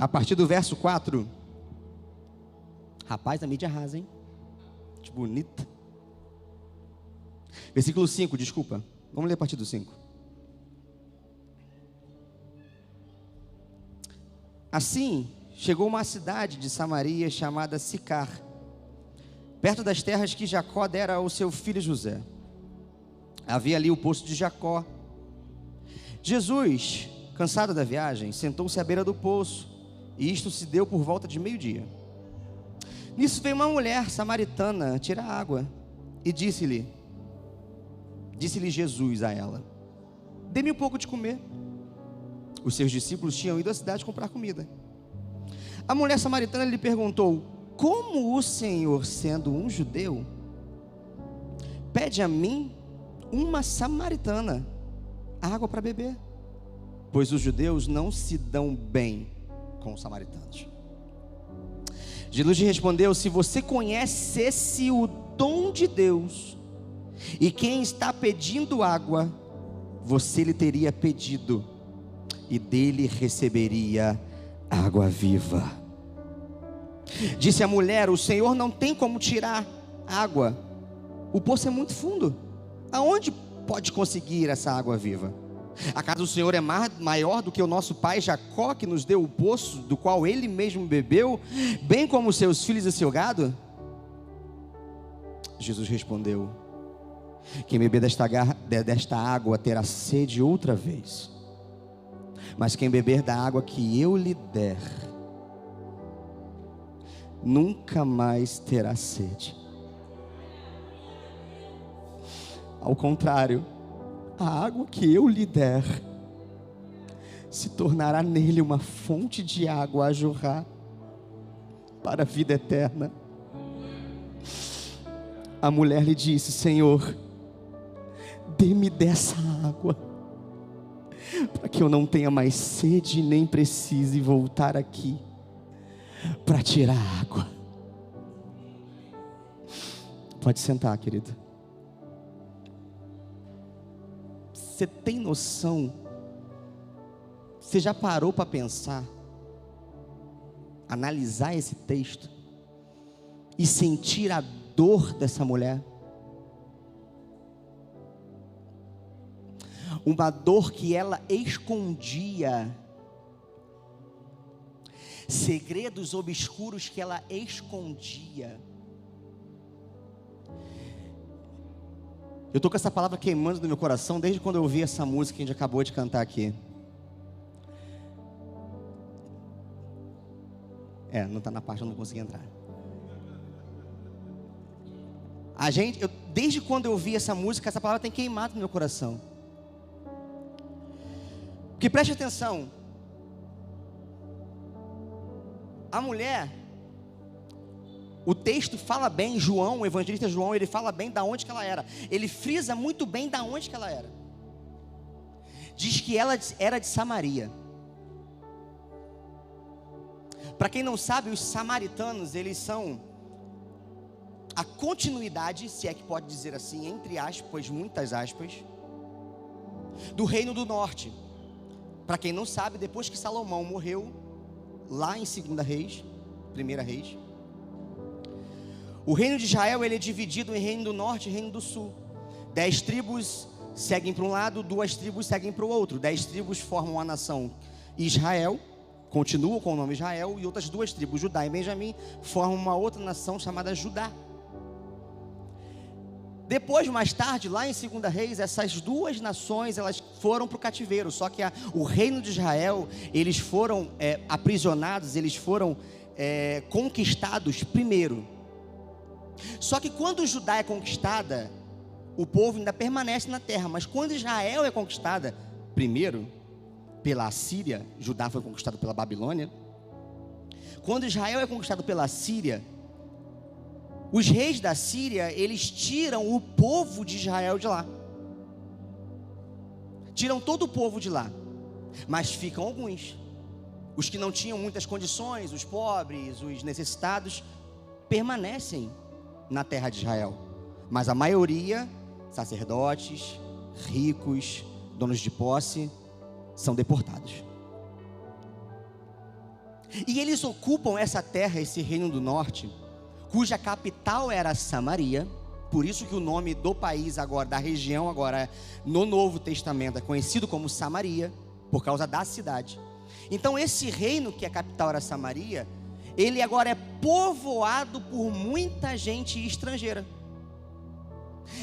a partir do verso 4. Rapaz, a mídia arrasa, hein? Que bonita. Versículo 5, desculpa. Vamos ler a partir do 5. Assim, chegou uma cidade de Samaria chamada Sicar, perto das terras que Jacó dera ao seu filho José. Havia ali o poço de Jacó. Jesus, cansado da viagem, sentou-se à beira do poço, e isto se deu por volta de meio-dia. Nisso veio uma mulher samaritana tirar água, e disse-lhe Jesus a ela: dê-me um pouco de comer. Os seus discípulos tinham ido à cidade comprar comida. A mulher samaritana lhe perguntou: como o Senhor, sendo um judeu, pede a mim, uma samaritana, água para beber? Pois os judeus não se dão bem com os samaritanos. Jesus lhe respondeu: se você conhecesse o dom de Deus e quem está pedindo água, você lhe teria pedido e dele receberia água viva. Disse a mulher: o Senhor não tem como tirar água, o poço é muito fundo, aonde pode conseguir essa água viva? Acaso o Senhor é maior do que o nosso pai Jacó, que nos deu o poço, do qual ele mesmo bebeu, bem como os seus filhos e seu gado? Jesus respondeu: quem beber desta água terá sede outra vez, mas quem beber da água que eu lhe der, nunca mais terá sede. Ao contrário, a água que eu lhe der se tornará nele uma fonte de água a jorrar para a vida eterna. A mulher lhe disse: Senhor, dê-me dessa água, para que eu não tenha mais sede, nem precise voltar aqui para tirar água. Pode sentar, querido. Você tem noção? Você já parou para pensar, analisar esse texto e sentir a dor dessa mulher? Uma dor que ela escondia, segredos obscuros que ela escondia. Eu estou com essa palavra queimando no meu coração desde quando eu ouvi essa música que a gente acabou de cantar aqui. Não está na parte, eu não consegui entrar. Desde quando eu ouvi essa música, essa palavra tem queimado no meu coração. Porque preste atenção, a mulher, o texto fala bem, João, o evangelista João, ele fala bem da onde que ela era. Ele frisa muito bem da onde que ela era. Diz que ela era de Samaria. Para quem não sabe, os samaritanos, eles são a continuidade, se é que pode dizer assim, entre aspas, muitas aspas, do reino do norte. Para quem não sabe, depois que Salomão morreu, lá em 2 Reis, 1 Reis, o reino de Israel, ele é dividido em reino do norte e reino do sul. 10 tribos seguem para um lado, 2 tribos seguem para o outro. 10 tribos formam a nação Israel, continuam com o nome Israel, e outras 2 tribos, Judá e Benjamim, formam uma outra nação chamada Judá. Depois, mais tarde, lá em 2 Reis, essas 2 nações, elas foram para o cativeiro. Só que o reino de Israel, eles foram aprisionados, eles foram conquistados primeiro. Só que quando Judá é conquistada, o povo ainda permanece na terra. Mas quando Israel é conquistada, primeiro pela Assíria, Judá foi conquistado pela Babilônia. Quando Israel é conquistado pela Síria, os reis da Síria, eles tiram o povo de Israel de lá. Tiram todo o povo de lá. Mas ficam alguns. Os que não tinham muitas condições, os pobres, os necessitados, permanecem na terra de Israel. Mas a maioria, sacerdotes, ricos, donos de posse, são deportados. E eles ocupam essa terra, esse reino do norte, cuja capital era Samaria. Por isso que o nome do país agora, da região agora, no Novo Testamento, é conhecido como Samaria, por causa da cidade. Então esse reino, que a capital era Samaria, ele agora é povoado por muita gente estrangeira.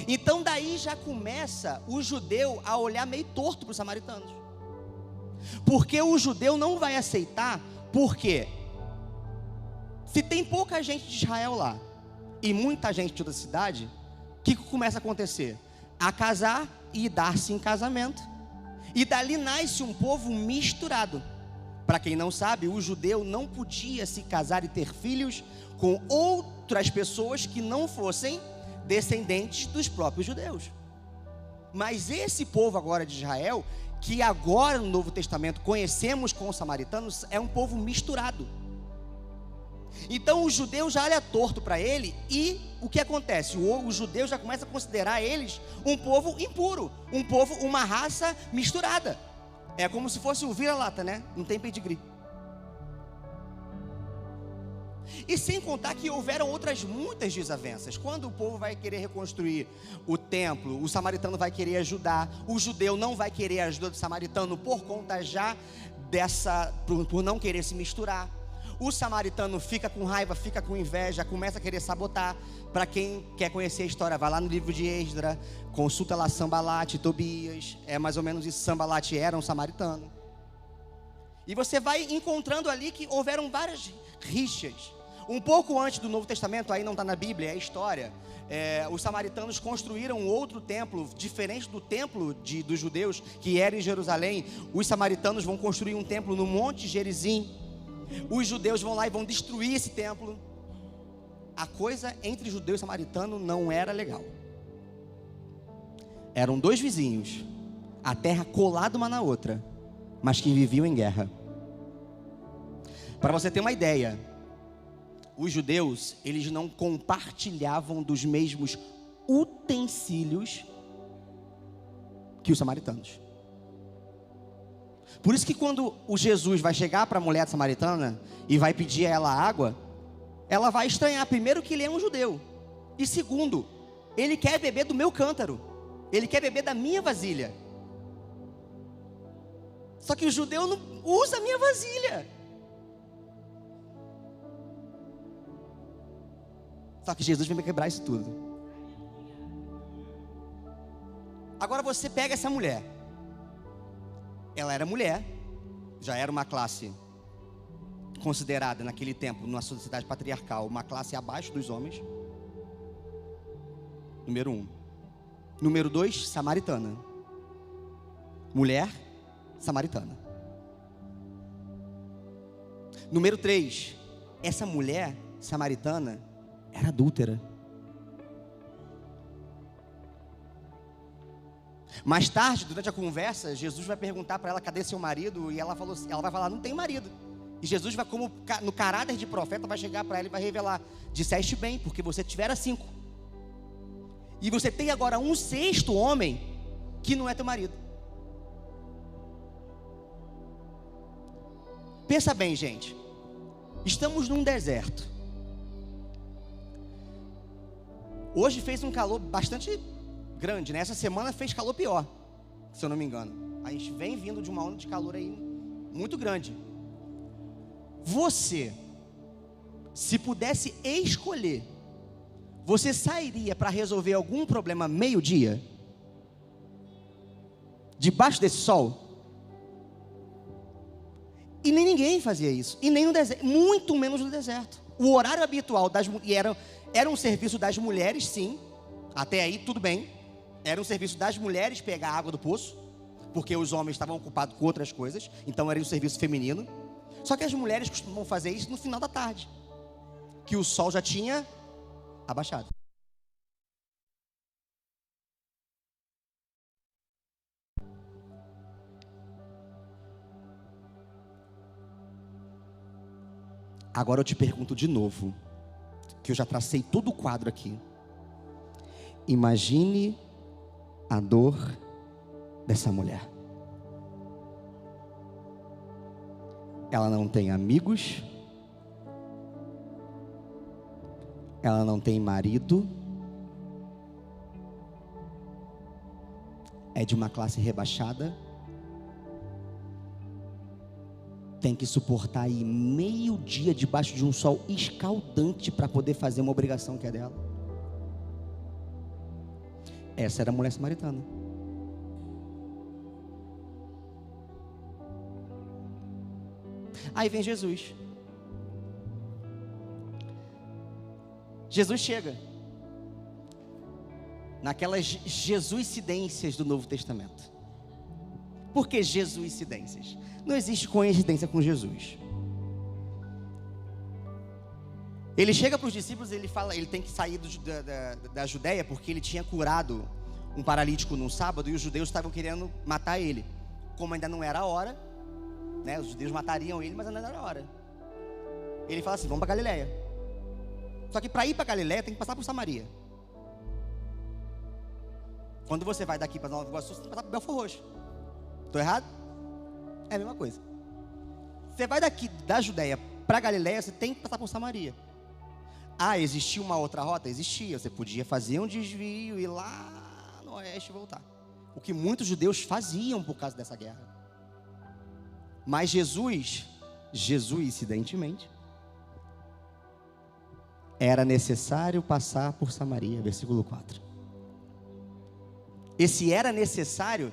Então daí já começa o judeu a olhar meio torto para os samaritanos. Porque o judeu não vai aceitar, porque se tem pouca gente de Israel lá, e muita gente de outra cidade, o que começa a acontecer? A casar e dar-se em casamento. E dali nasce um povo misturado. Para quem não sabe, o judeu não podia se casar e ter filhos com outras pessoas que não fossem descendentes dos próprios judeus. Mas esse povo agora de Israel, que agora no Novo Testamento conhecemos como samaritanos, é um povo misturado. Então o judeu já olha torto para ele, e o que acontece? O judeu já começa a considerar eles um povo impuro, um povo, uma raça misturada. É como se fosse o vira-lata, né? Não tem pedigree. E sem contar que houveram outras muitas desavenças. Quando o povo vai querer reconstruir o templo, o samaritano vai querer ajudar, o judeu não vai querer a ajuda do samaritano por conta já por não querer se misturar. O samaritano fica com raiva, fica com inveja, começa a querer sabotar. Para quem quer conhecer a história, vai lá no livro de Esdras, consulta lá Sambalate, Tobias. É mais ou menos isso, Sambalate era um samaritano. E você vai encontrando ali que houveram várias rixas. Um pouco antes do Novo Testamento, aí não está na Bíblia, é a história. Os samaritanos construíram outro templo, diferente do templo dos judeus, que era em Jerusalém. Os samaritanos vão construir um templo no Monte Gerizim. Os judeus vão lá e vão destruir esse templo. A coisa entre judeu e samaritano não era legal. Eram dois vizinhos, a terra colada uma na outra, mas que viviam em guerra. Para você ter uma ideia, os judeus, eles não compartilhavam dos mesmos utensílios que os samaritanos. Por isso que quando o Jesus vai chegar para a mulher samaritana e vai pedir a ela água, ela vai estranhar, primeiro, que ele é um judeu, e segundo, ele quer beber do meu cântaro, ele quer beber da minha vasilha. Só que o judeu não usa a minha vasilha. Só que Jesus vem para quebrar isso tudo. Agora você pega essa mulher. Ela era mulher, já era uma classe considerada naquele tempo, numa sociedade patriarcal, uma classe abaixo dos homens. Número 1. Número 2, samaritana. Mulher samaritana. Número 3, essa mulher samaritana era adúltera. Mais tarde, durante a conversa, Jesus vai perguntar para ela: cadê seu marido? E ela vai falar: não tem marido. E Jesus vai, como no caráter de profeta, vai chegar para ela e vai revelar: disseste bem, porque você tivera 5. E você tem agora um 6º homem que não é teu marido. Pensa bem, gente. Estamos num deserto. Hoje fez um calor bastante grande, né? Essa semana fez calor pior, se eu não me engano. A gente vem vindo de uma onda de calor aí muito grande. Você, se pudesse escolher, você sairia para resolver algum problema meio-dia? Debaixo desse sol? E nem ninguém fazia isso. E nem no deserto, muito menos no deserto. O horário habitual era um serviço das mulheres, sim. Até aí tudo bem. Era um serviço das mulheres pegar a água do poço, porque os homens estavam ocupados com outras coisas. Então era um serviço feminino. Só que as mulheres costumam fazer isso no final da tarde, que o sol já tinha abaixado. Agora eu te pergunto de novo, que eu já tracei todo o quadro aqui. Imagine a dor dessa mulher. ela não tem amigos, ela não tem marido, é de uma classe rebaixada, tem que suportar aí meio dia debaixo de um sol escaldante para poder fazer uma obrigação que é dela. Essa era a mulher samaritana. Aí vem Jesus. Jesus chega naquelas jesuicidências do Novo Testamento. Por que jesuicidências? Não existe coincidência com Jesus. Ele chega para os discípulos e ele fala, ele tem que sair da Judéia porque ele tinha curado um paralítico num sábado e os judeus estavam querendo matar ele. Como ainda não era a hora, né, os judeus matariam ele, mas ainda não era a hora. Ele fala assim, vamos para Galileia. Só que para ir para Galileia tem que passar por Samaria. Quando você vai daqui para Nova Iguaçu, você tem que passar por Belford Roxo. Estou errado? É a mesma coisa. Você vai daqui da Judéia para Galileia, você tem que passar por Samaria. Ah, existia uma outra rota? Existia. Você podia fazer um desvio e ir lá no oeste e voltar. O que muitos judeus faziam por causa dessa guerra. Mas Jesus, incidentemente, era necessário passar por Samaria, versículo 4. Esse era necessário,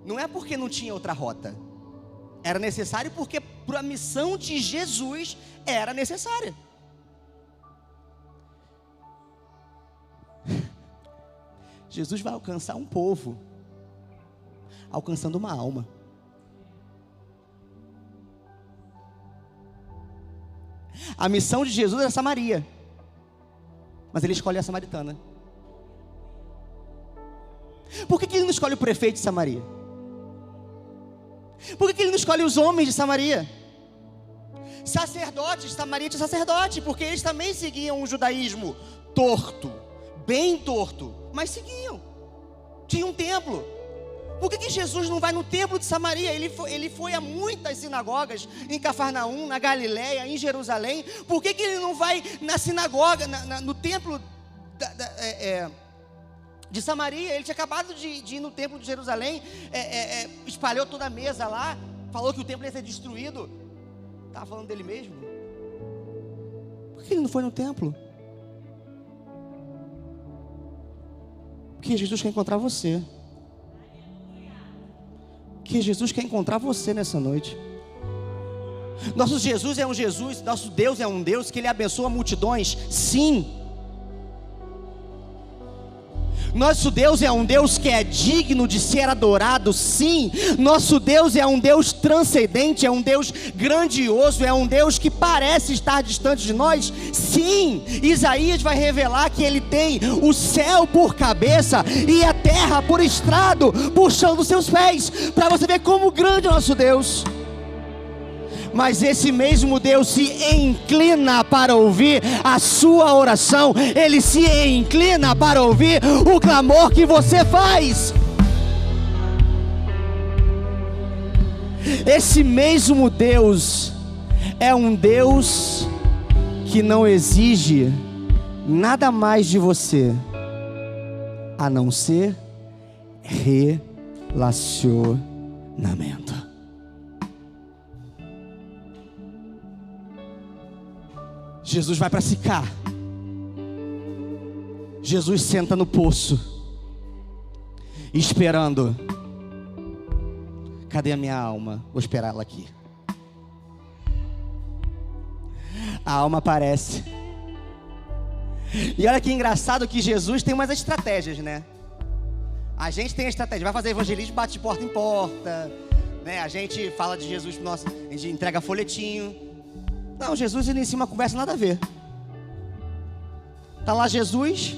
não é porque não tinha outra rota. Era necessário porque para a missão de Jesus era necessária. Jesus vai alcançar um povo, alcançando uma alma. A missão de Jesus era Samaria, mas ele escolhe a samaritana. Por que ele não escolhe o prefeito de Samaria? Por que ele não escolhe os homens de Samaria? Sacerdotes, Samaria tinha sacerdote, porque eles também seguiam um judaísmo torto, bem torto, mas seguiam. Tinha um templo. Por que Jesus não vai no templo de Samaria? Ele foi a muitas sinagogas, em Cafarnaum, na Galileia, em Jerusalém. Por que ele não vai na sinagoga, no templo de Samaria? Ele tinha acabado de ir no templo de Jerusalém, espalhou toda a mesa lá, falou que o templo ia ser destruído. Estava falando dele mesmo. Por que ele não foi no templo? Porque Jesus quer encontrar você. Que Jesus quer encontrar você nessa noite. Nosso Jesus é um Jesus, nosso Deus é um Deus que Ele abençoa multidões, sim. Nosso Deus é um Deus que é digno de ser adorado, sim. Nosso Deus é um Deus transcendente, é um Deus grandioso, é um Deus que parece estar distante de nós, sim. Isaías vai revelar que Ele tem o céu por cabeça e a terra por estrado, puxando os seus pés, para você ver como grande é o nosso Deus. Mas esse mesmo Deus se inclina para ouvir a sua oração. Ele se inclina para ouvir o clamor que você faz. Esse mesmo Deus é um Deus que não exige nada mais de você, a não ser relacionamento. Jesus vai para Sicar. Jesus senta no poço, esperando. Cadê a minha alma? Vou esperar ela aqui. A alma aparece. E olha que engraçado que Jesus tem umas estratégias, né? A gente tem a estratégia, vai fazer evangelismo, bate de porta em porta, né? A gente fala de Jesus, nossa, a gente entrega folhetinho. Não, Jesus inicia uma conversa nada a ver. Está lá Jesus,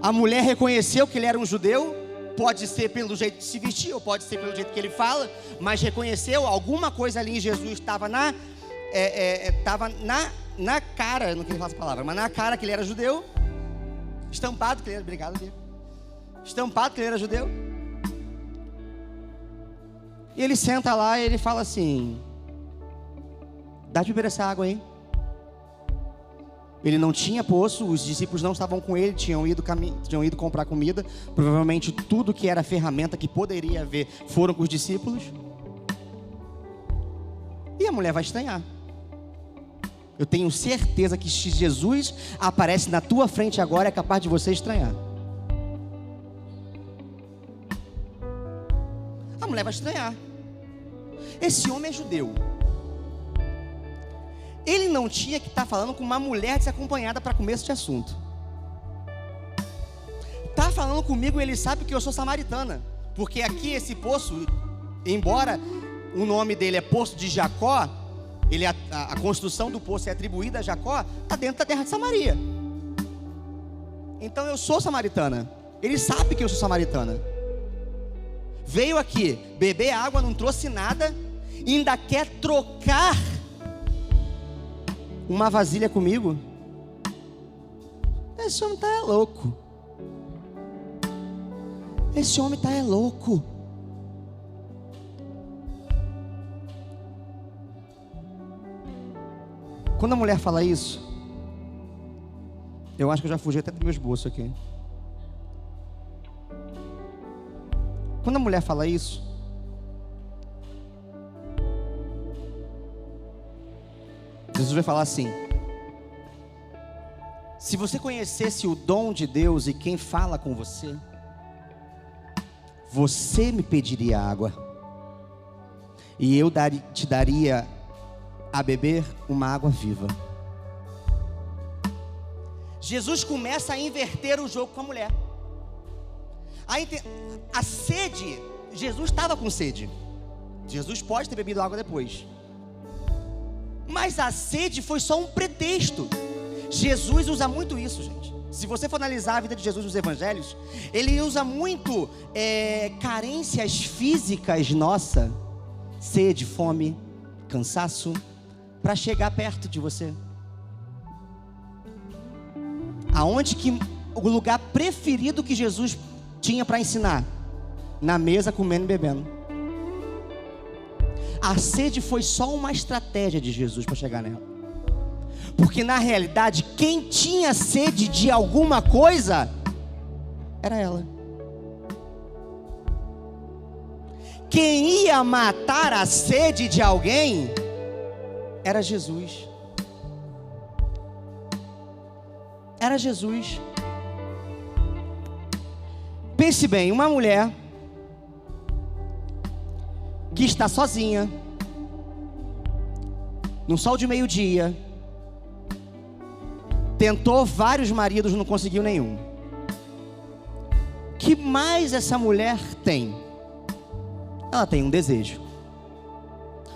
a mulher reconheceu que ele era um judeu, pode ser pelo jeito de se vestir, ou pode ser pelo jeito que ele fala, mas reconheceu, alguma coisa ali em Jesus estava na cara, não queria falar essa palavra, mas na cara que ele era judeu, estampado que ele era, obrigado, Deus, estampado que ele era judeu. E ele senta lá e ele fala assim: dá de beber essa água aí. Ele não tinha poço, os discípulos não estavam com ele, tinham ido comprar comida. Provavelmente tudo que era ferramenta que poderia haver foram com os discípulos. E a mulher vai estranhar. Eu tenho certeza que se Jesus aparece na tua frente agora, é capaz de você estranhar. A mulher vai estranhar. Esse homem é judeu. Ele não tinha que estar falando com uma mulher desacompanhada para começo de assunto. Está falando comigo, ele sabe que eu sou samaritana. Porque aqui esse poço, embora o nome dele é Poço de Jacó, a construção do poço é atribuída a Jacó, está dentro da terra de Samaria. Então eu sou samaritana. Ele sabe que eu sou samaritana. Veio aqui beber água, não trouxe nada, ainda quer trocar uma vasilha comigo. Esse homem tá louco. Esse homem tá louco. Quando a mulher fala isso, eu acho que eu já fugi até do meu esboço aqui. Quando a mulher fala isso, Jesus vai falar assim: se você conhecesse o dom de Deus e quem fala com você, você me pediria água, e eu te daria a beber uma água viva. Jesus começa a inverter o jogo com a mulher. A sede, Jesus estava com sede. Jesus pode ter bebido água depois. Mas a sede foi só um pretexto. Jesus usa muito isso, gente. Se você for analisar a vida de Jesus nos evangelhos, ele usa muito carências físicas nossas, sede, fome, cansaço, para chegar perto de você. Aonde que o lugar preferido que Jesus tinha para ensinar? Na mesa, comendo e bebendo. A sede foi só uma estratégia de Jesus para chegar nela. Porque na realidade, quem tinha sede de alguma coisa era ela. Quem ia matar a sede de alguém era Jesus. Era Jesus. Pense bem, uma mulher que está sozinha, num sol de meio-dia, tentou vários maridos, não conseguiu nenhum. O que mais essa mulher tem? Ela tem um desejo.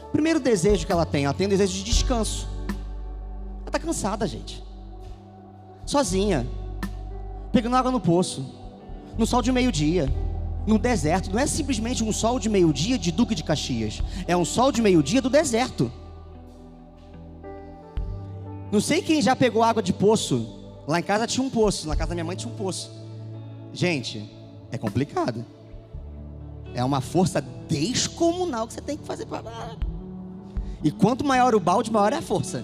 O primeiro desejo que ela tem um desejo de descanso. Ela está cansada, gente. Sozinha, pegando água no poço, no sol de meio-dia, no deserto. Não é simplesmente um sol de meio-dia de Duque de Caxias, é um sol de meio-dia do deserto. Não sei quem já pegou água de poço. Lá em casa tinha um poço, na casa da minha mãe tinha um poço. Gente, é complicado. É uma força descomunal que você tem que fazer para... E quanto maior o balde, maior é a força.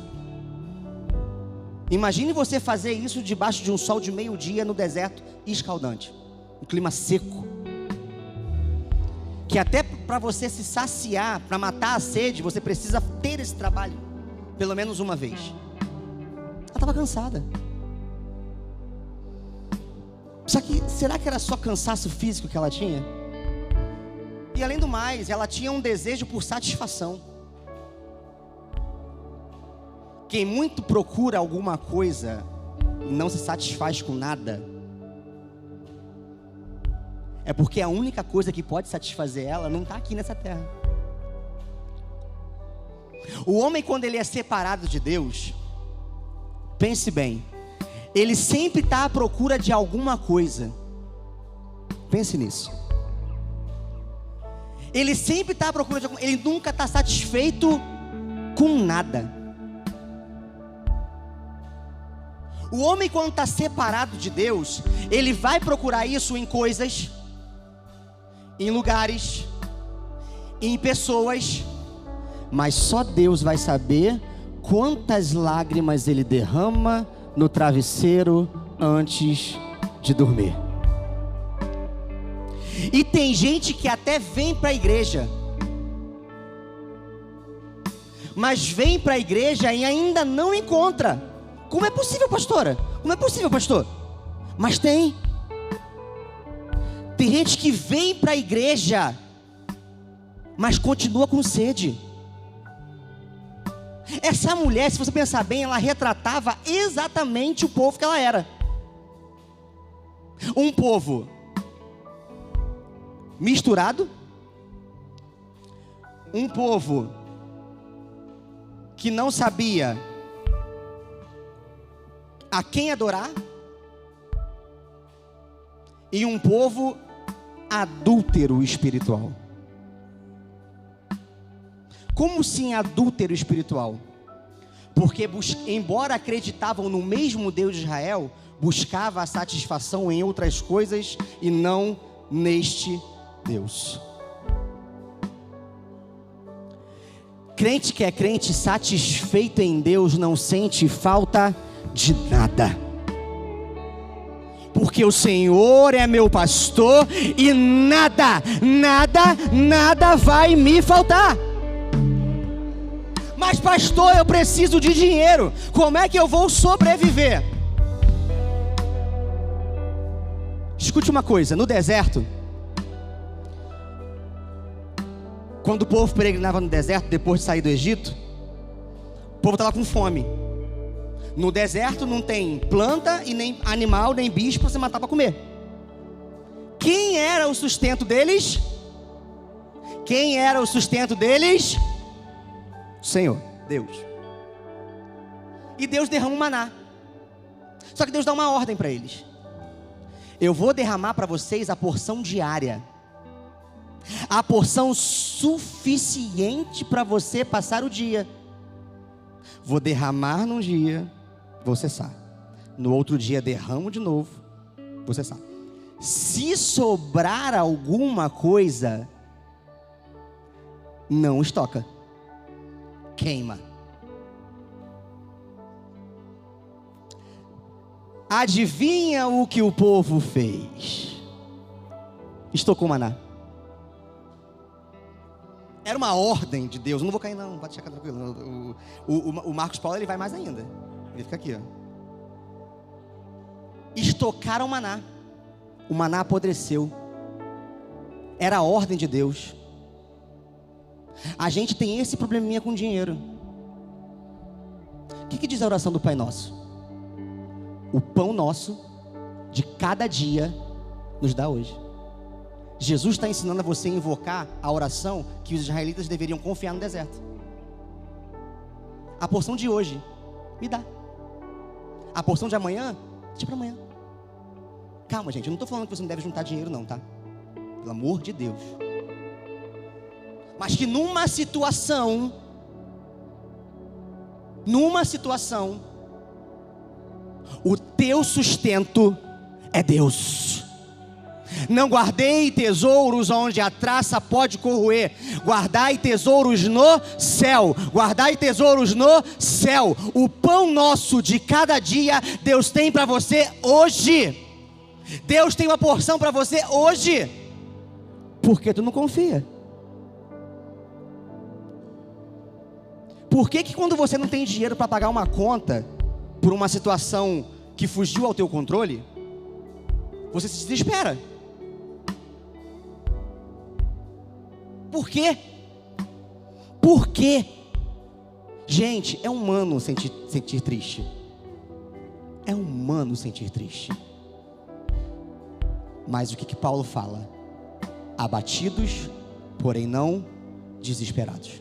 Imagine você fazer isso debaixo de um sol de meio-dia no deserto escaldante, um clima seco, que até para você se saciar, para matar a sede, você precisa ter esse trabalho pelo menos uma vez. Ela estava cansada. Só que será que era só cansaço físico que ela tinha? E além do mais, ela tinha um desejo por satisfação. Quem muito procura alguma coisa e não se satisfaz com nada, é porque a única coisa que pode satisfazer ela não está aqui nessa terra. O homem, quando ele é separado de Deus, pense bem, ele sempre está à procura de alguma coisa. Pense nisso. Ele sempre está à procura de alguma coisa. Ele nunca está satisfeito com nada. O homem, quando está separado de Deus, ele vai procurar isso em coisas, em lugares, em pessoas, mas só Deus vai saber quantas lágrimas ele derrama no travesseiro antes de dormir. E tem gente que até vem para a igreja, mas vem para a igreja e ainda não encontra. Como é possível, pastora? Como é possível, pastor? Mas tem gente que vem para a igreja, mas continua com sede. Essa mulher, se você pensar bem, ela retratava exatamente o povo que ela era. Um povo misturado, um povo que não sabia a quem adorar, e um povo adúltero espiritual. Como assim adúltero espiritual? Porque embora acreditavam no mesmo Deus de Israel, buscava a satisfação em outras coisas e não neste Deus. Crente que é crente satisfeito em Deus não sente falta de nada, porque o Senhor é meu pastor e nada vai me faltar. Mas pastor, eu preciso de dinheiro, como é que eu vou sobreviver? Escute uma coisa, no deserto, quando o povo peregrinava no deserto, depois de sair do Egito, o povo estava com fome. No deserto não tem planta e nem animal, nem bicho para você matar para comer. Quem era o sustento deles? Quem era o sustento deles? O Senhor, Deus. E Deus derrama um maná. Só que Deus dá uma ordem para eles: eu vou derramar para vocês a porção diária, a porção suficiente para você passar o dia. Vou derramar num dia, vou cessar. No outro dia derramo de novo, vou cessar. Se sobrar alguma coisa, não estoca, queima. Adivinha o que o povo fez? Estocou maná. Era uma ordem de Deus. Eu não vou cair não, pode checar tranquilo. O Marcos Paulo, ele vai mais ainda. Ele fica aqui, ó. Estocaram maná. O maná apodreceu. Era a ordem de Deus. A gente tem esse probleminha com dinheiro. O que diz a oração do Pai Nosso? O pão nosso de cada dia nos dá hoje. Jesus está ensinando a você a invocar a oração que os israelitas deveriam confiar no deserto. A porção de hoje, me dá. A porção de amanhã, deixa para amanhã. Calma, gente, eu não estou falando que você não deve juntar dinheiro não, tá? Pelo amor de Deus. Mas que numa situação, o teu sustento é Deus. Não guardei tesouros onde a traça pode corroer. Guardai tesouros no céu. Guardai tesouros no céu. O pão nosso de cada dia, Deus tem para você hoje. Deus tem uma porção para você hoje. Por que tu não confia? Por que quando você não tem dinheiro para pagar uma conta por uma situação que fugiu ao teu controle, você se desespera? Por quê? Por quê? Gente, é humano sentir triste. É humano sentir triste. Mas o que Paulo fala? Abatidos, porém não desesperados.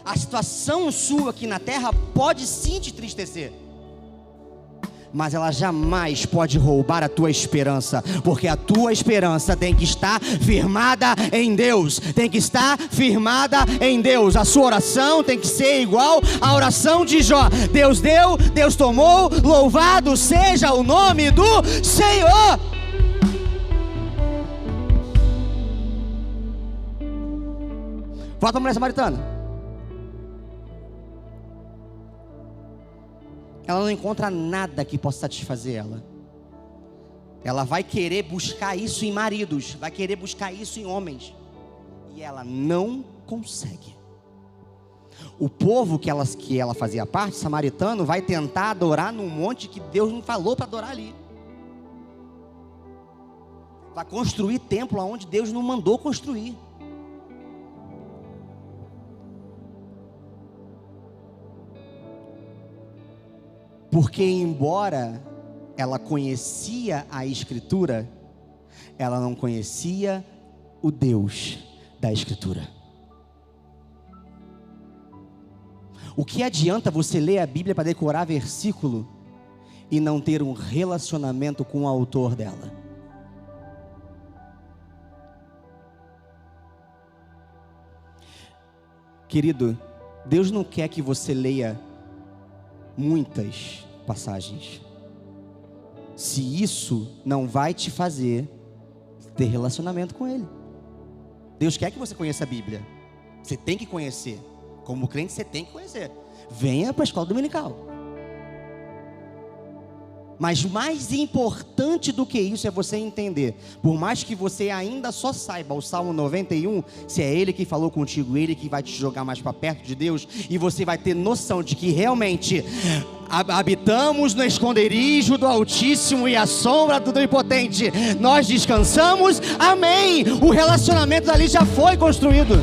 A situação sua aqui na terra pode sim te entristecer, mas ela jamais pode roubar a tua esperança, porque a tua esperança tem que estar firmada em Deus, tem que estar firmada em Deus. A sua oração tem que ser igual à oração de Jó: Deus deu, Deus tomou, louvado seja o nome do Senhor. Volta para a mulher samaritana. Ela não encontra nada que possa satisfazer ela. Ela vai querer buscar isso em maridos, vai querer buscar isso em homens, e ela não consegue. O povo que ela fazia parte, samaritano, vai tentar adorar num monte que Deus não falou para adorar ali. Vai construir templo onde Deus não mandou construir. Porque embora ela conhecia a Escritura, ela não conhecia o Deus da Escritura. O que adianta você ler a Bíblia para decorar versículo e não ter um relacionamento com o autor dela? Querido, Deus não quer que você leia muitas passagens, se isso não vai te fazer ter relacionamento com Ele. Deus quer que você conheça a Bíblia, você tem que conhecer, como crente você tem que conhecer. Venha para a escola dominical. Mas mais importante do que isso é você entender, por mais que você ainda só saiba o Salmo 91, se é Ele que falou contigo, Ele que vai te jogar mais para perto de Deus, e você vai ter noção de que realmente habitamos no esconderijo do Altíssimo e à sombra do Onipotente, nós descansamos, amém. O relacionamento ali já foi construído.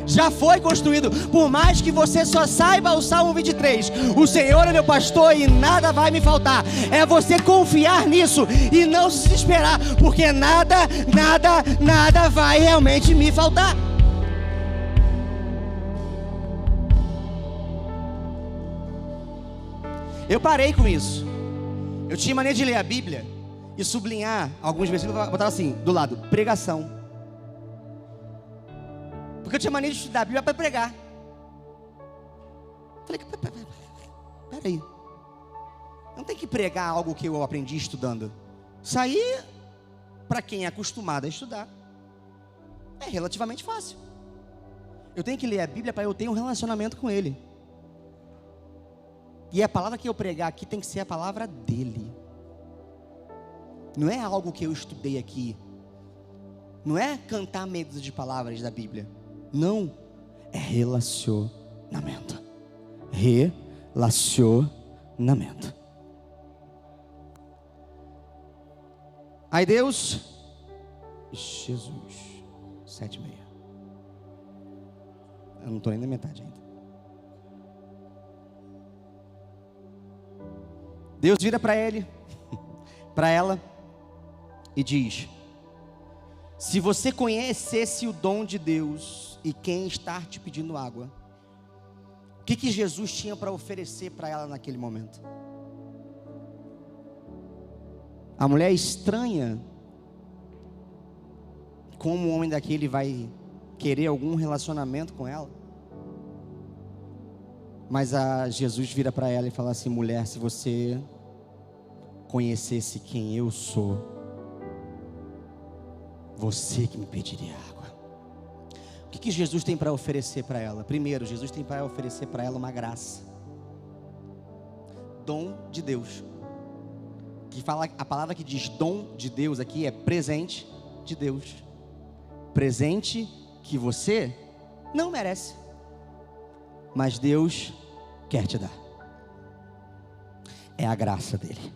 Já foi construído. Por mais que você só saiba o Salmo 23, o Senhor é meu pastor e nada vai me faltar, é você confiar nisso e não se desesperar, porque nada vai realmente me faltar. Eu parei com isso. Eu tinha mania de ler a Bíblia e sublinhar alguns versículos, botava assim, do lado, pregação. Porque eu tinha mania de estudar a Bíblia para pregar. Falei, peraí, não tem que pregar algo que eu aprendi estudando. Isso aí, para quem é acostumado a estudar, é relativamente fácil. Eu tenho que ler a Bíblia para eu ter um relacionamento com Ele. E a palavra que eu pregar aqui tem que ser a palavra dEle. Não é algo que eu estudei aqui. Não é cantar medos de palavras da Bíblia. Não, é relacionamento. Relacionamento. Aí Deus, Jesus, 7:30. Eu não estou nem na metade ainda. Deus vira para ele, para ela, e diz: se você conhecesse o dom de Deus e quem está te pedindo água, o que Jesus tinha para oferecer para ela naquele momento? A mulher estranha como o homem daquele vai querer algum relacionamento com ela. Mas Jesus vira para ela e fala assim: mulher, se você conhecesse quem eu sou, você que me pediria água. O que Jesus tem para oferecer para ela? Primeiro, Jesus tem para oferecer para ela uma graça. Dom de Deus. A palavra que diz dom de Deus aqui é presente de Deus. Presente que você não merece, mas Deus quer te dar. É a graça dele.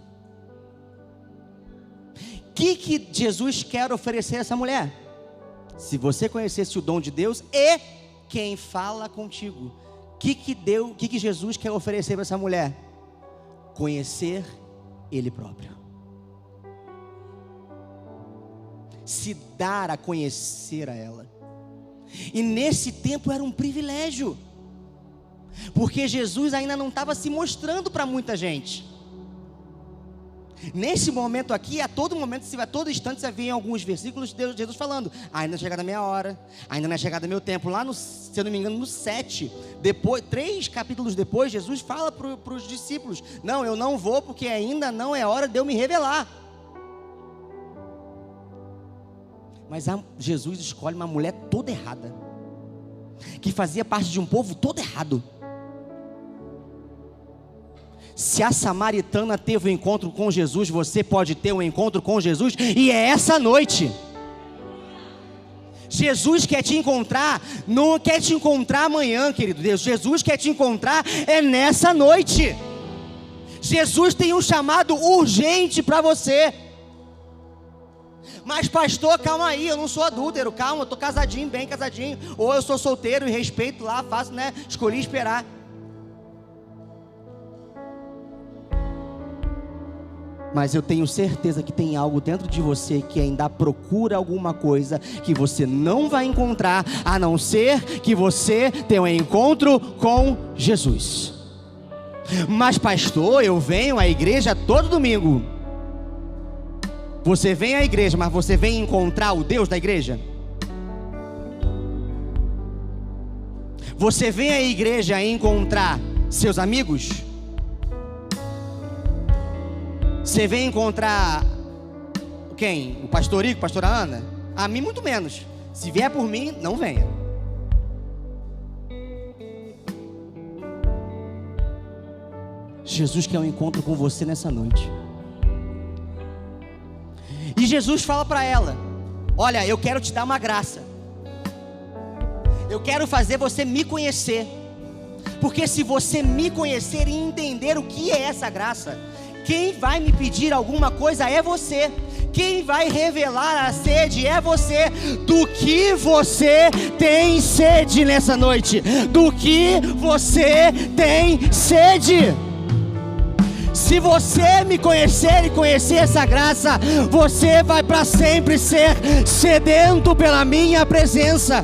O que Jesus quer oferecer a essa mulher? Se você conhecesse o dom de Deus e quem fala contigo, o que Jesus quer oferecer para essa mulher? Conhecer Ele próprio. Se dar a conhecer a ela. E nesse tempo era um privilégio, porque Jesus ainda não estava se mostrando para muita gente. Nesse momento aqui, a todo momento, a todo instante, você vê em alguns versículos Jesus falando: ainda não é chegada a minha hora, ainda não é chegada meu tempo. Lá, se eu não me engano, no 7, 3 capítulos depois, Jesus fala para os discípulos: não, eu não vou, porque ainda não é hora de eu me revelar. Mas Jesus escolhe uma mulher toda errada, que fazia parte de um povo todo errado. Se a samaritana teve um encontro com Jesus, você pode ter um encontro com Jesus, e é essa noite. Jesus quer te encontrar, não quer te encontrar amanhã, querido Deus. Jesus quer te encontrar nessa noite. Jesus tem um chamado urgente para você. Mas pastor, calma aí, eu não sou adúltero, calma, eu estou casadinho, bem casadinho. Ou eu sou solteiro e respeito lá, faço, escolhi esperar. Mas eu tenho certeza que tem algo dentro de você que ainda procura alguma coisa que você não vai encontrar, a não ser que você tenha um encontro com Jesus. Mas pastor, eu venho à igreja todo domingo. Você vem à igreja, mas você vem encontrar o Deus da igreja? Você vem à igreja encontrar seus amigos? Você vem encontrar quem? O pastor Ico, a pastora Ana? A mim muito menos. Se vier por mim, não venha. Jesus quer um encontro com você nessa noite. E Jesus fala para ela: olha, eu quero te dar uma graça. Eu quero fazer você me conhecer. Porque se você me conhecer e entender o que é essa graça, quem vai me pedir alguma coisa é você. Quem vai revelar a sede é você. Do que você tem sede nessa noite? Do que você tem sede? Se você me conhecer e conhecer essa graça, você vai para sempre ser sedento pela minha presença.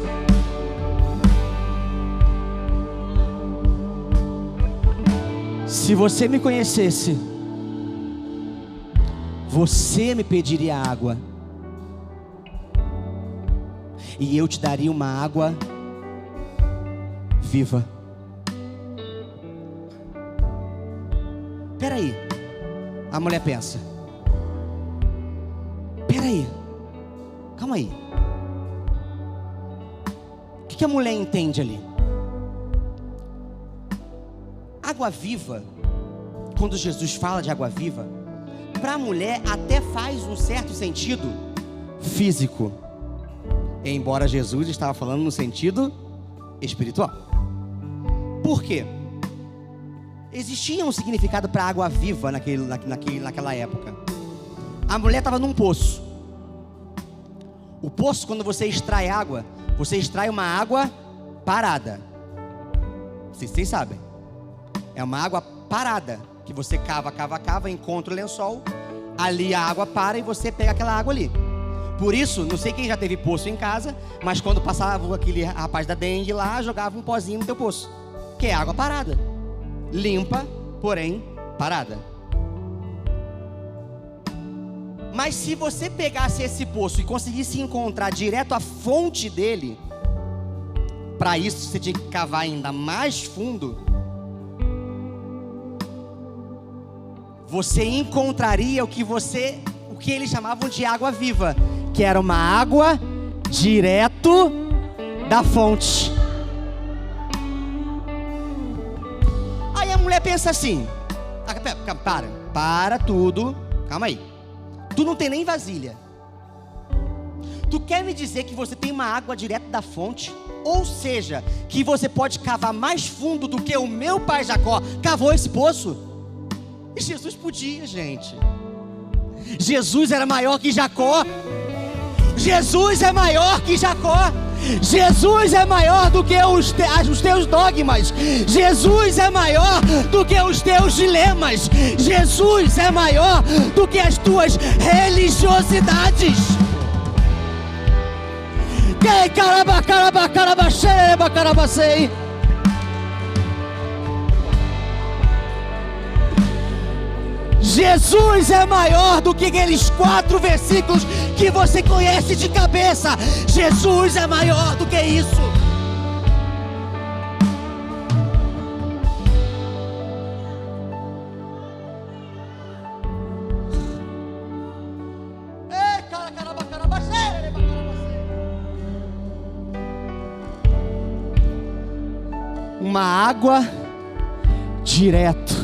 Se você me conhecesse, você me pediria água, e eu te daria uma água viva. Peraí, a mulher pensa: peraí, calma aí. O que a mulher entende ali? Água viva, quando Jesus fala de água viva, para a mulher até faz um certo sentido físico, embora Jesus estava falando no sentido espiritual. Por quê? Existia um significado para água viva naquela época. A mulher estava num poço. O poço, quando você extrai água, você extrai uma água parada. Vocês sabem. É uma água parada, que você cava, encontra o lençol, ali a água para e você pega aquela água ali. Por isso, não sei quem já teve poço em casa, mas quando passava aquele rapaz da dengue lá, jogava um pozinho no teu poço, que é água parada, limpa, porém parada. Mas se você pegasse esse poço e conseguisse encontrar direto a fonte dele, para isso você tinha que cavar ainda mais fundo. Você encontraria o que eles chamavam de água viva, que era uma água direto da fonte. Aí a mulher pensa assim: para tudo, calma aí. Tu não tem nem vasilha. Tu quer me dizer que você tem uma água direto da fonte? Ou seja, que você pode cavar mais fundo do que o meu pai Jacó cavou esse poço? E Jesus podia, gente. Jesus era maior que Jacó. Jesus é maior que Jacó. Jesus é maior do que os teus dogmas. Jesus é maior do que os teus dilemas. Jesus é maior do que as tuas religiosidades. Jesus é maior do que aqueles 4 versículos que você conhece de cabeça. Jesus é maior do que isso. uma água direto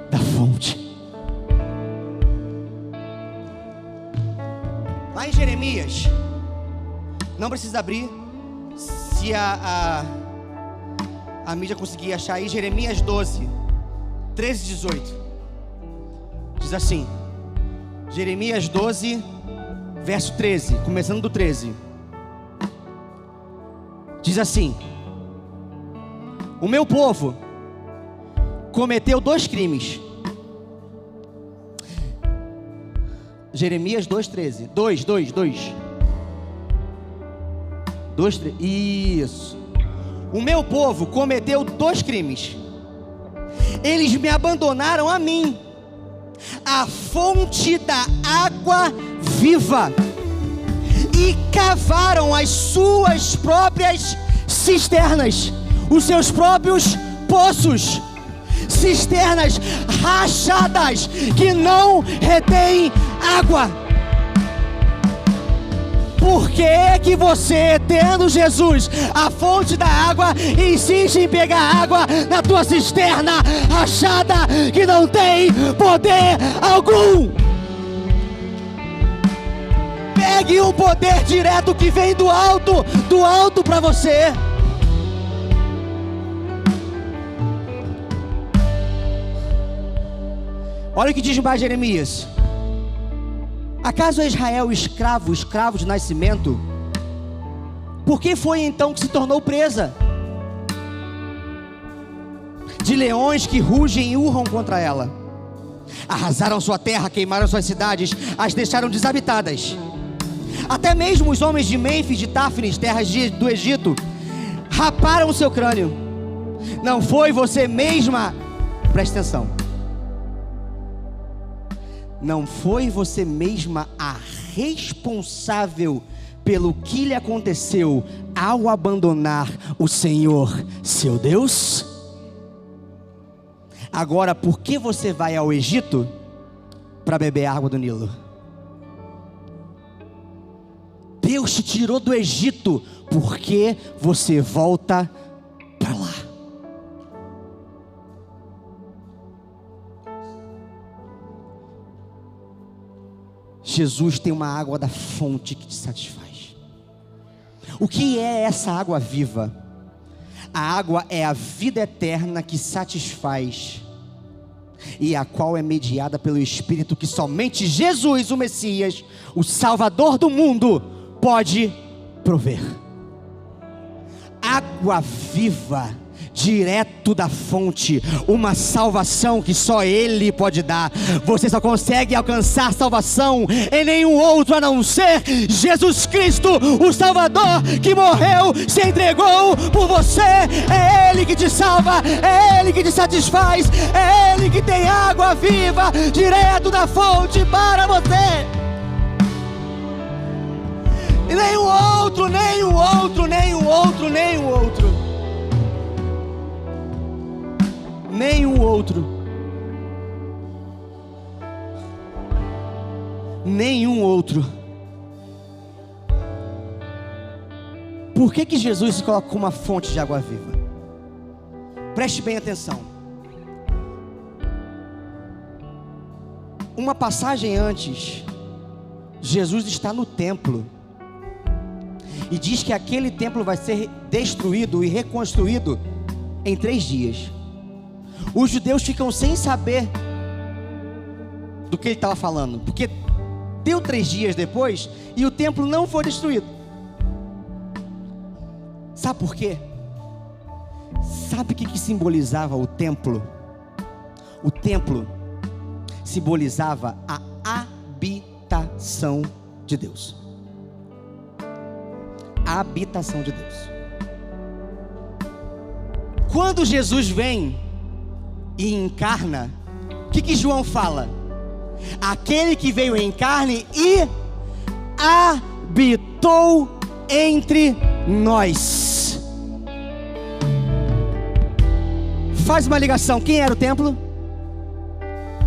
da fonte. Lá em Jeremias, não precisa abrir, se a mídia conseguir achar aí, Jeremias 12, 13 e 18, diz assim, Jeremias 12, verso 13, começando do 13, diz assim: o meu povo cometeu 2 crimes. Jeremias 2:13. 2, 3. Isso. O meu povo cometeu 2 crimes. Eles me abandonaram a mim, a fonte da água viva, e cavaram as suas próprias cisternas, os seus próprios poços, cisternas rachadas que não retêm água. Por que que você, tendo Jesus, a fonte da água, insiste em pegar água na tua cisterna rachada que não tem poder algum? Pegue um poder direto que vem do alto para você. Olha o que diz mais Jeremias: acaso é Israel escravo de nascimento? Por que foi então que se tornou presa? De leões que rugem e urram contra ela. Arrasaram sua terra, queimaram suas cidades, as deixaram desabitadas. Até mesmo os homens de Mênfis, de Táfnis, terras do Egito, raparam o seu crânio. Não foi você mesma, presta atenção, não foi você mesma a responsável pelo que lhe aconteceu ao abandonar o Senhor, seu Deus? Agora, por que você vai ao Egito para beber água do Nilo? Deus te tirou do Egito, por que você volta para lá? Jesus tem uma água da fonte que te satisfaz. O que é essa água viva? A água é a vida eterna que satisfaz, e a qual é mediada pelo Espírito que somente Jesus, o Messias, o Salvador do mundo, pode prover. Água viva, direto da fonte, uma salvação que só Ele pode dar. Você só consegue alcançar salvação em nenhum outro a não ser Jesus Cristo, o Salvador que morreu, se entregou por você. É Ele que te salva, é Ele que te satisfaz, é Ele que tem água viva direto da fonte para você. E nenhum outro, nenhum outro, nenhum outro, nenhum outro. Nenhum outro. Nenhum outro. Por que Jesus se coloca como uma fonte de água viva? Preste bem atenção. Uma passagem antes, Jesus está no templo e diz que aquele templo vai ser destruído e reconstruído em 3 dias. Os judeus ficam sem saber do que ele estava falando, porque deu 3 dias depois e o templo não foi destruído. Sabe por quê? Sabe o que simbolizava o templo? O templo simbolizava a habitação de Deus. A habitação de Deus. Quando Jesus vem e encarna, o que João fala? Aquele que veio em carne e habitou entre nós. Faz uma ligação. Quem era o templo?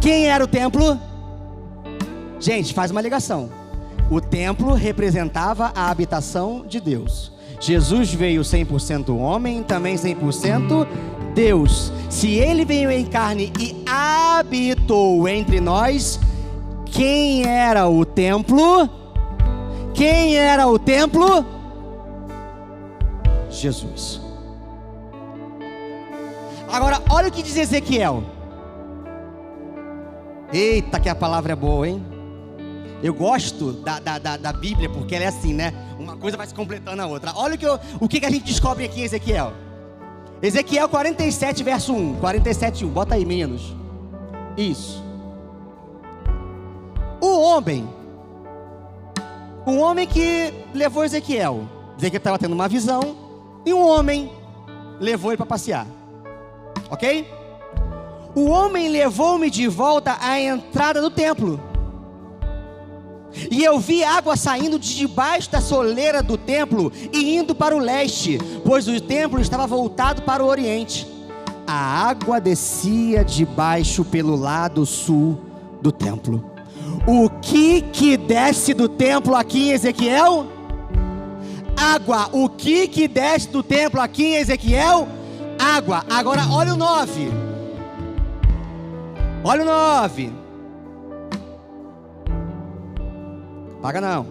Quem era o templo? Gente, faz uma ligação. O templo representava a habitação de Deus. Jesus veio 100% homem, também 100% Deus. Se ele veio em carne e habitou entre nós, quem era o templo? Quem era o templo? Jesus. Agora, olha o que diz Ezequiel. Eita, que a palavra é boa, hein? Eu gosto da Bíblia, porque ela é assim, né? Uma coisa vai se completando a outra. Olha o que a gente descobre aqui em Ezequiel. Ezequiel 47, verso 1. 47, 1. Bota aí, meninos. Isso. O homem que levou Ezequiel. Ezequiel estava tendo uma visão, e um homem levou ele para passear. Ok? O homem levou-me de volta à entrada do templo. E eu vi água saindo de debaixo da soleira do templo e indo para o leste, pois o templo estava voltado para o oriente. A água descia de baixo pelo lado sul do templo. O que desce do templo aqui em Ezequiel? Água. O que desce do templo aqui em Ezequiel? Água. Agora olha o 9. Olha o 9. Paga não.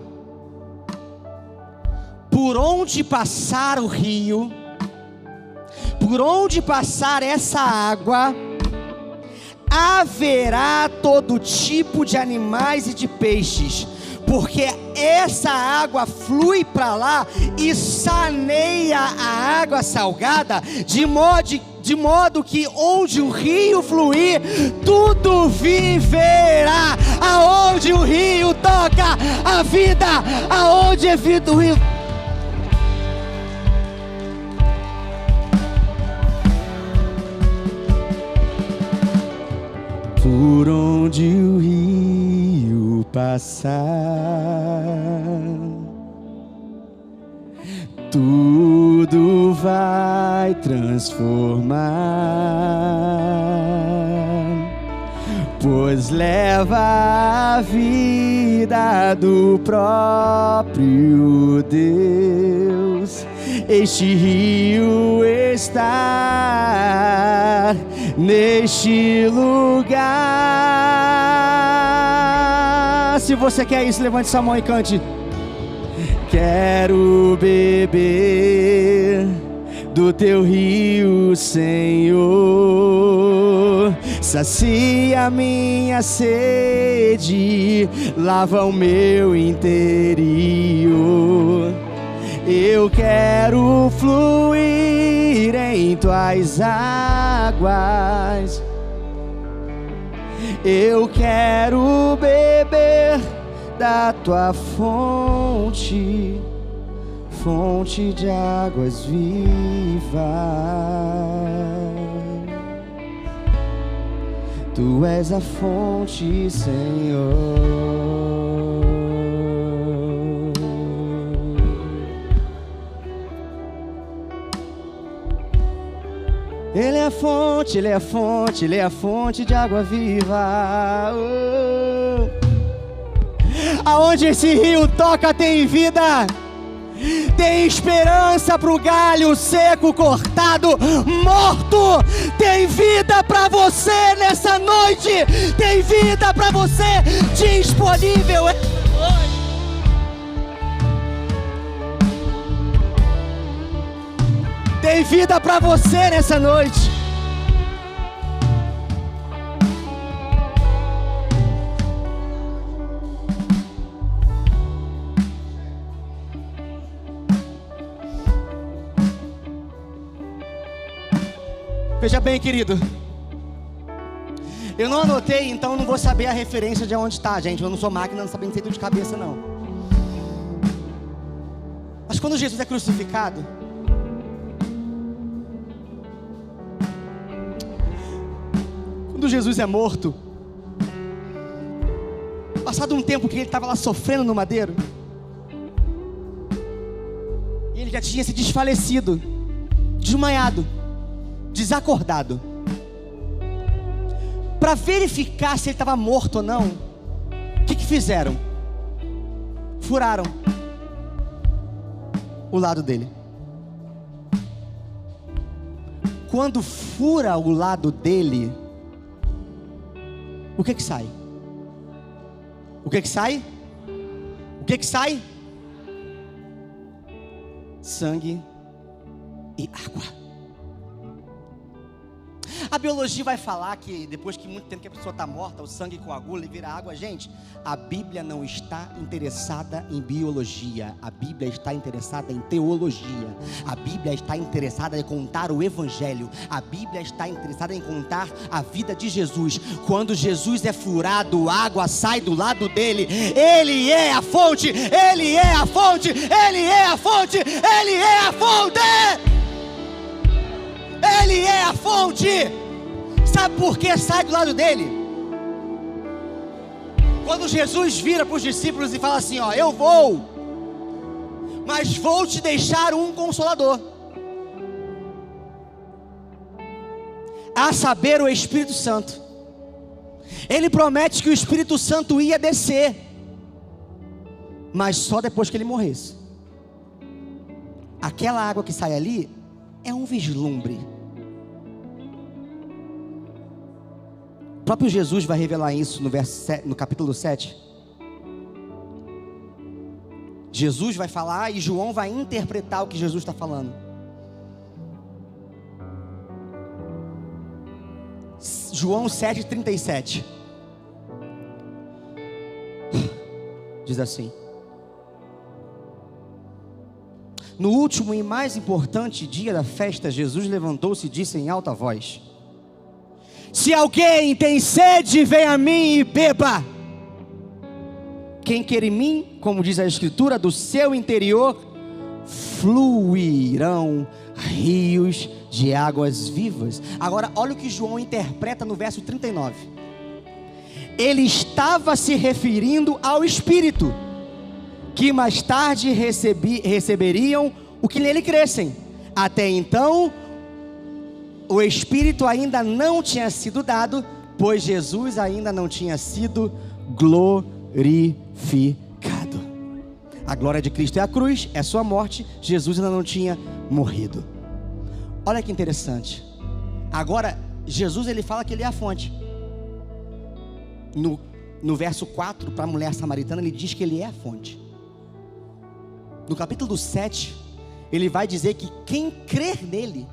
Por onde passar o rio, por onde passar essa água, haverá todo tipo de animais e de peixes, porque essa água flui para lá e saneia a água salgada, de modo que onde o rio fluir, tudo viverá. Aonde o rio toca, a vida, aonde é vida o rio. Por onde o rio passar, tudo vai transformar, pois leva a vida do próprio Deus. Este rio está neste lugar. Se você quer isso, levante sua mão e cante. Quero beber do teu rio, Senhor. Sacia minha sede, lava o meu interior. Eu quero fluir em tuas águas. Eu quero beber da tua fonte, fonte de águas vivas. Tu és a fonte, Senhor. Ele é a fonte, Ele é a fonte, Ele é a fonte de água viva. Aonde esse rio toca tem vida, tem esperança para o galho seco, cortado, morto. Tem vida para você nessa noite, tem vida para você disponível. Tem vida para você nessa noite. Veja bem, querido, eu não anotei, então não vou saber a referência de onde está, gente. Eu não sou máquina, não sabendo tudo de cabeça, não. Mas quando Jesus é crucificado, quando Jesus é morto, passado um tempo que ele estava lá sofrendo no madeiro, e ele já tinha se desfalecido, desmaiado, desacordado. Para verificar se ele estava morto ou não, o que fizeram? Furaram o lado dele. quando fura o lado dele, o que que sai? O que que sai? O que que sai? Sangue e água. A biologia vai falar que depois que muito tempo que a pessoa está morta, o sangue coagula e vira água. Gente, a Bíblia não está interessada em biologia. A Bíblia está interessada em teologia. A Bíblia está interessada em contar o Evangelho. A Bíblia está interessada em contar a vida de Jesus. Quando Jesus é furado, a água sai do lado dele. Ele é a fonte, Ele é a fonte, Ele é a fonte, Ele é a fonte. Ele é a fonte. Sabe por que sai do lado dele? Quando Jesus vira para os discípulos e fala assim, ó, eu vou, mas vou te deixar um consolador, a saber, o Espírito Santo. Ele promete que o Espírito Santo ia descer, mas só depois que ele morresse. Aquela água que sai ali é um vislumbre. O próprio Jesus vai revelar isso no capítulo 7. Jesus vai falar e João vai interpretar o que Jesus está falando. João 7,37 diz assim: no último e mais importante dia da festa, Jesus levantou-se e disse em alta voz: se alguém tem sede, venha a mim e beba. Quem quer em mim, como diz a Escritura, do seu interior fluirão rios de águas vivas. Agora olha o que João interpreta no verso 39. Ele estava se referindo ao Espírito, que mais tarde receberiam o que nele crescem. Até então, o Espírito ainda não tinha sido dado, pois Jesus ainda não tinha sido glorificado. A glória de Cristo é a cruz, é sua morte. Jesus ainda não tinha morrido. Olha que interessante. Agora, Jesus ele fala que ele é a fonte. No verso 4, para a mulher samaritana, ele diz que ele é a fonte. No capítulo 7, ele vai dizer que quem crer nele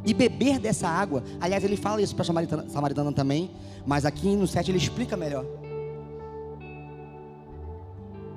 e beber dessa água, aliás, ele fala isso para a samaritana também, mas aqui no 7 ele explica melhor.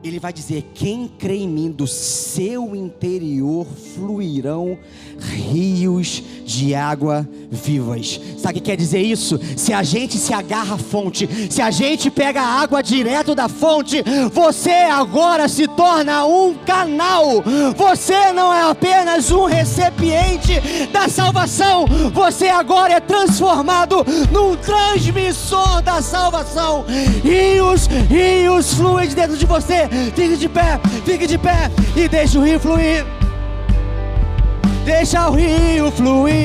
Ele vai dizer: quem crê em mim, do seu interior fluirão rios de água vivas. Sabe o que quer dizer isso? Se a gente se agarra à fonte, se a gente pega a água direto da fonte, você agora se torna um canal. Você não é apenas um recipiente da salvação, você agora é transformado num transmissor da salvação. Rios fluem de dentro de você. Fique de pé e deixa o rio fluir. Deixa o rio fluir.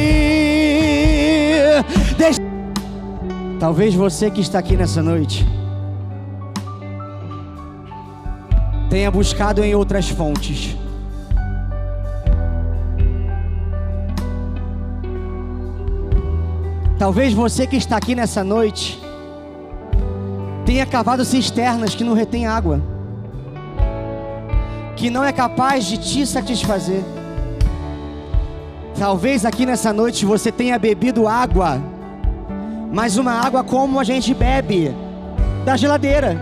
Talvez você que está aqui nessa noite tenha buscado em outras fontes. Talvez você que está aqui nessa noite tenha cavado cisternas que não retém água, que não é capaz de te satisfazer. Talvez aqui nessa noite você tenha bebido água, mas uma água como a gente bebe da geladeira,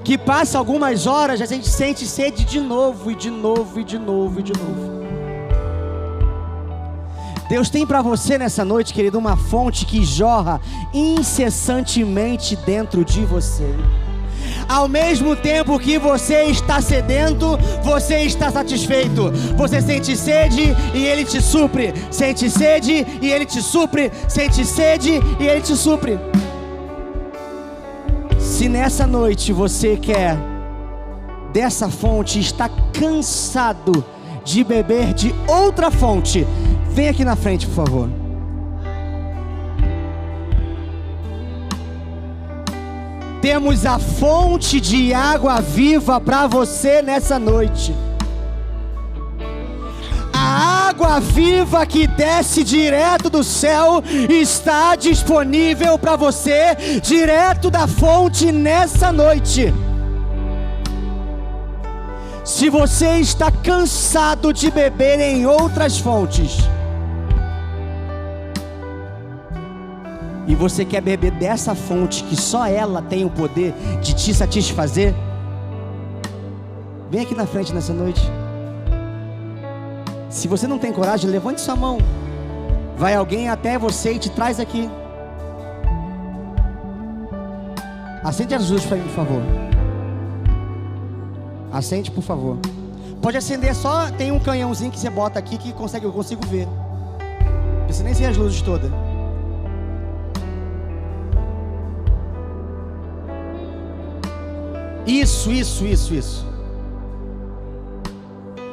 que passa algumas horas, a gente sente sede de novo, e de novo, e de novo, e de novo. Deus tem para você nessa noite, querido, uma fonte que jorra incessantemente dentro de você. Ao mesmo tempo que você está sedento, você está satisfeito. Você sente sede e Ele te supre. Sente sede e Ele te supre. Sente sede e Ele te supre. Se nessa noite você quer dessa fonte, está cansado de beber de outra fonte, vem aqui na frente, por favor. Temos a fonte de água viva para você nessa noite. A água viva que desce direto do céu está disponível para você, direto da fonte nessa noite. Se você está cansado de beber em outras fontes, e você quer beber dessa fonte que só ela tem o poder de te satisfazer, vem aqui na frente nessa noite. Se você não tem coragem, levante sua mão. Vai alguém até você e te traz aqui. Acende as luzes para mim, por favor. Acende, por favor. Pode acender só, tem um canhãozinho que você bota aqui que eu consigo ver. Não precisa nem ser as luzes todas. Isso.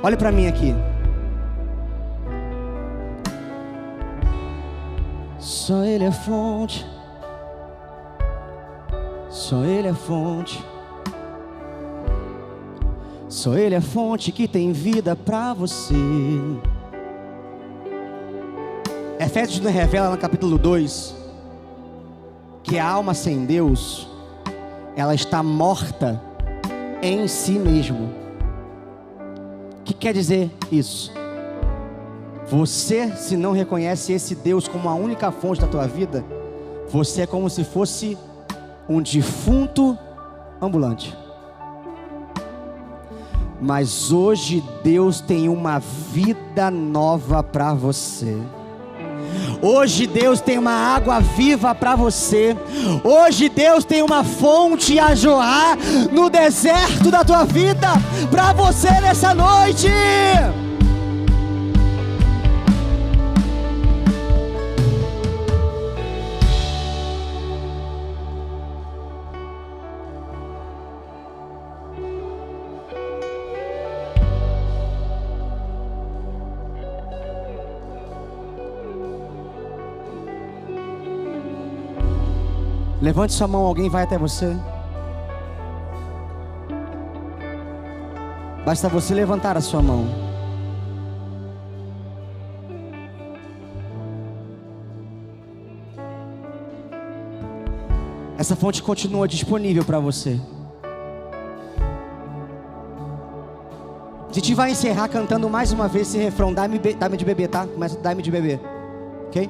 Olha para mim aqui. Só Ele é fonte. Só Ele é fonte. Só Ele é fonte que tem vida para você. Efésios nos revela no capítulo 2 que a alma sem Deus, ela está morta em si mesmo. O que quer dizer isso? Você, se não reconhece esse Deus como a única fonte da tua vida, você é como se fosse um defunto ambulante. Mas hoje Deus tem uma vida nova para você. Hoje Deus tem uma água viva para você. Hoje Deus tem uma fonte a jorrar no deserto da tua vida para você nessa noite. Levante sua mão, alguém vai até você. Basta você levantar a sua mão. Essa fonte continua disponível para você. A gente vai encerrar cantando mais uma vez esse refrão. Dá-me de beber, tá? Começa a dar-me de beber. Ok?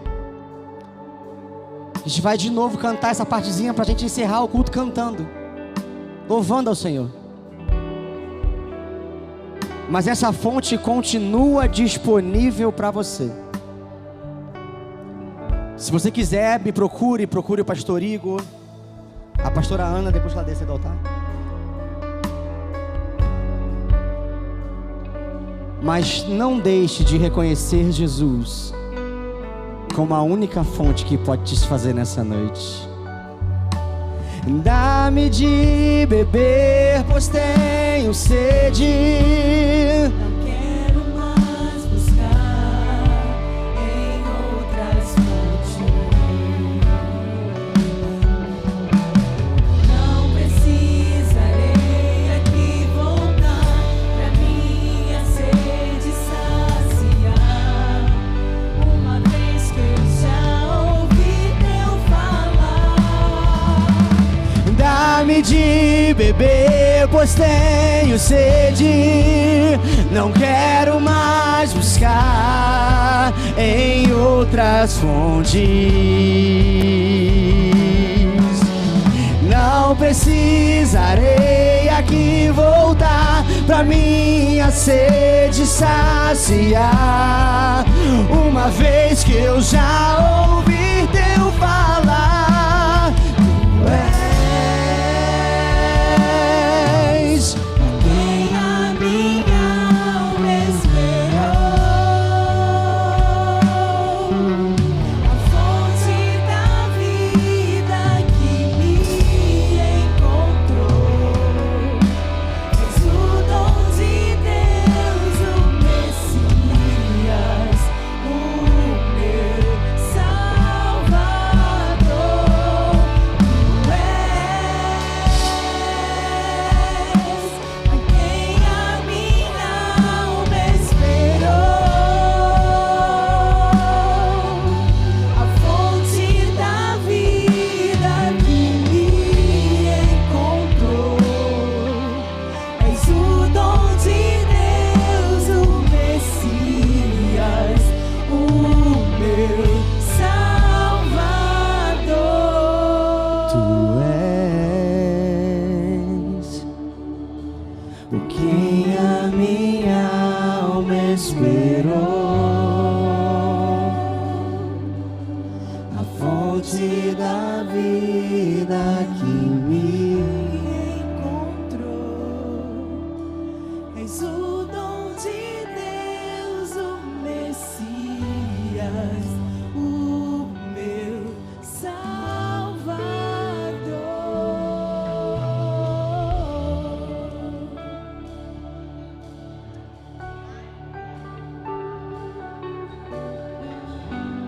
A gente vai de novo cantar essa partezinha para a gente encerrar o culto cantando, louvando ao Senhor. Mas essa fonte continua disponível para você. Se você quiser, me procure o pastor Igor, a pastora Ana, depois que ela descer do altar. Mas não deixe de reconhecer Jesus como a única fonte que pode te fazer nessa noite. Dá-me de beber, pois tenho sede. Não quero mais buscar em outras fontes. Não precisarei aqui voltar pra minha sede saciar. Uma vez que eu já ouvi teu falar. Dá-me de beber, pois tenho sede. Não quero mais buscar em outras fontes. Não precisarei aqui voltar pra minha sede saciar. Uma vez que eu já ouvi teu falar. Tu és Quem a minha alma esperou, a fonte da vida que me encontrou. És o dom de Deus, o Messias, o meu Salvador.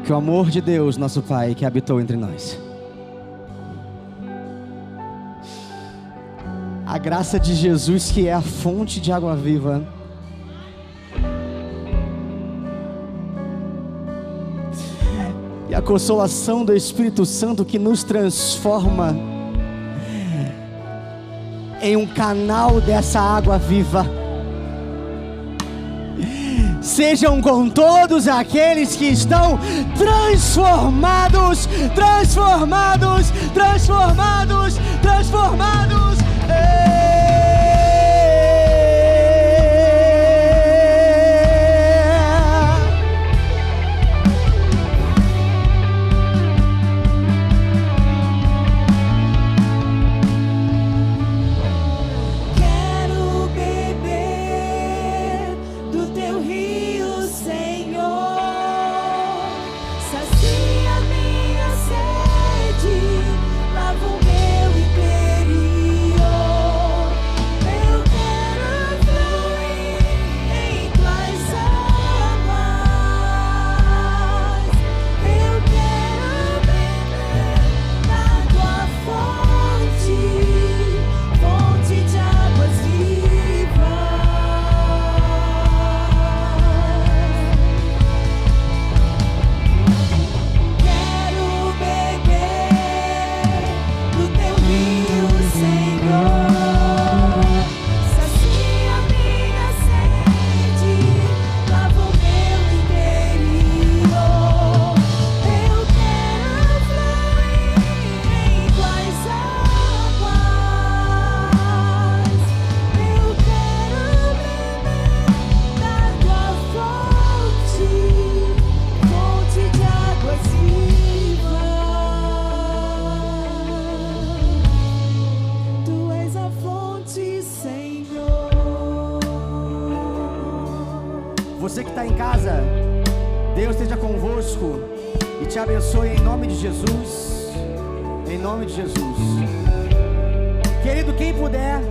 que o amor de Deus, nosso Pai, que habitou entre nós, a graça de Jesus, que é a fonte de água viva, e a consolação do Espírito Santo, que nos transforma em um canal dessa água viva, sejam com todos aqueles que estão transformados. Quero beber do teu rio, Senhor. Sacia minha sede, lava o meu interior. Eu quero fluir em tuas águas. Eu quero beber da tua fonte, fonte de águas vivas. Quero beber do teu rio, Senhor. Sacia minha sede, lava o meu interior. Eu quero fluir em tuas águas. Eu quero beber da tua fonte, fonte de águas vivas. Tu és a fonte, Senhor. Você que está em casa, Deus esteja convosco e te abençoe em nome de Jesus. Em nome de Jesus. Querido, quem puder